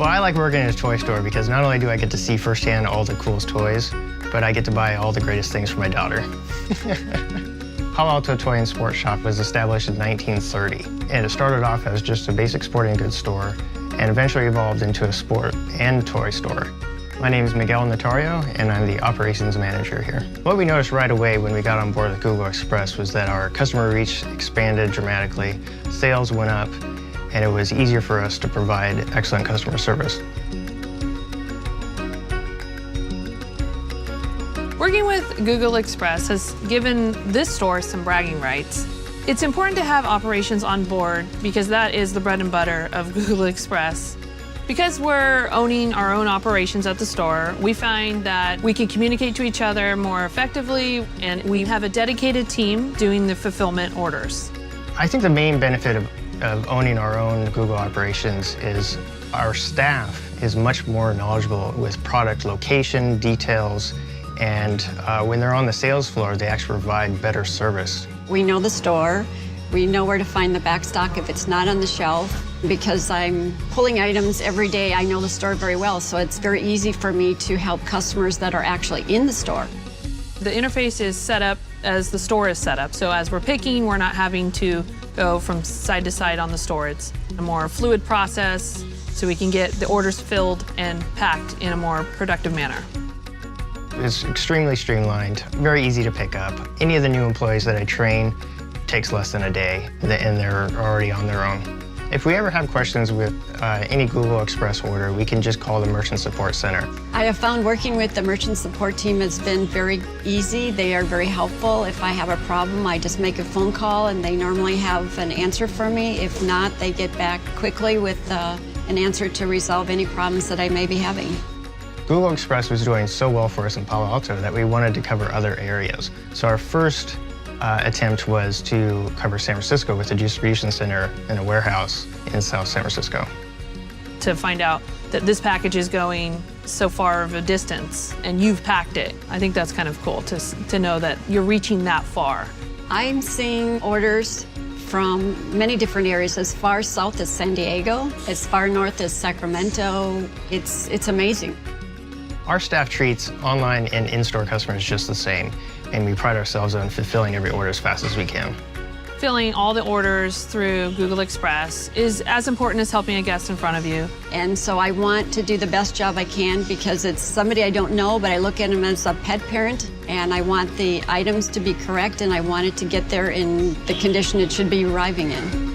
Well, I like working in a toy store because not only do I get to see firsthand all the coolest toys, but I get to buy all the greatest things for my daughter. Palo Alto Toy and Sports Shop was established in 1930, and it started off as just a basic sporting goods store and eventually evolved into a sport and toy store. My name is Miguel Notario, and I'm the operations manager here. What we noticed right away when we got on board with Google Express was that our customer reach expanded dramatically, sales went up, and it was easier for us to provide excellent customer service. Working with Google Express has given this store some bragging rights. It's important to have operations on board because that is the bread and butter of Google Express. Because we're owning our own operations at the store, we find that we can communicate to each other more effectively, and we have a dedicated team doing the fulfillment orders. I think the main benefit of owning our own Google operations is our staff is much more knowledgeable with product location, details, and when they're on the sales floor, they actually provide better service. We know the store. We know where to find the back stock if it's not on the shelf. Because I'm pulling items every day, I know the store very well, so it's very easy for me to help customers that are actually in the store. The interface is set up as the store is set up, so as we're picking, we're not having to go from side to side on the store. It's a more fluid process, so we can get the orders filled and packed in a more productive manner. It's extremely streamlined, very easy to pick up. Any of the new employees that I train takes less than a day, and they're already on their own. If we ever have questions with any Google Express order, we can just call the Merchant Support Center. I have found working with the merchant support team has been very easy. They are very helpful. If I have a problem, I just make a phone call and they normally have an answer for me. If not, they get back quickly with an answer to resolve any problems that I may be having. Google Express was doing so well for us in Palo Alto that we wanted to cover other areas. So our first attempt was to cover San Francisco with a distribution center and a warehouse in South San Francisco. To find out that this package is going so far of a distance and you've packed it, I think that's kind of cool to know that you're reaching that far. I'm seeing orders from many different areas, as far south as San Diego, as far north as Sacramento. It's amazing. Our staff treats online and in-store customers just the same, and we pride ourselves on fulfilling every order as fast as we can. Filling all the orders through Google Express is as important as helping a guest in front of you. And so I want to do the best job I can because it's somebody I don't know, but I look at them as a pet parent, and I want the items to be correct, and I want it to get there in the condition it should be arriving in.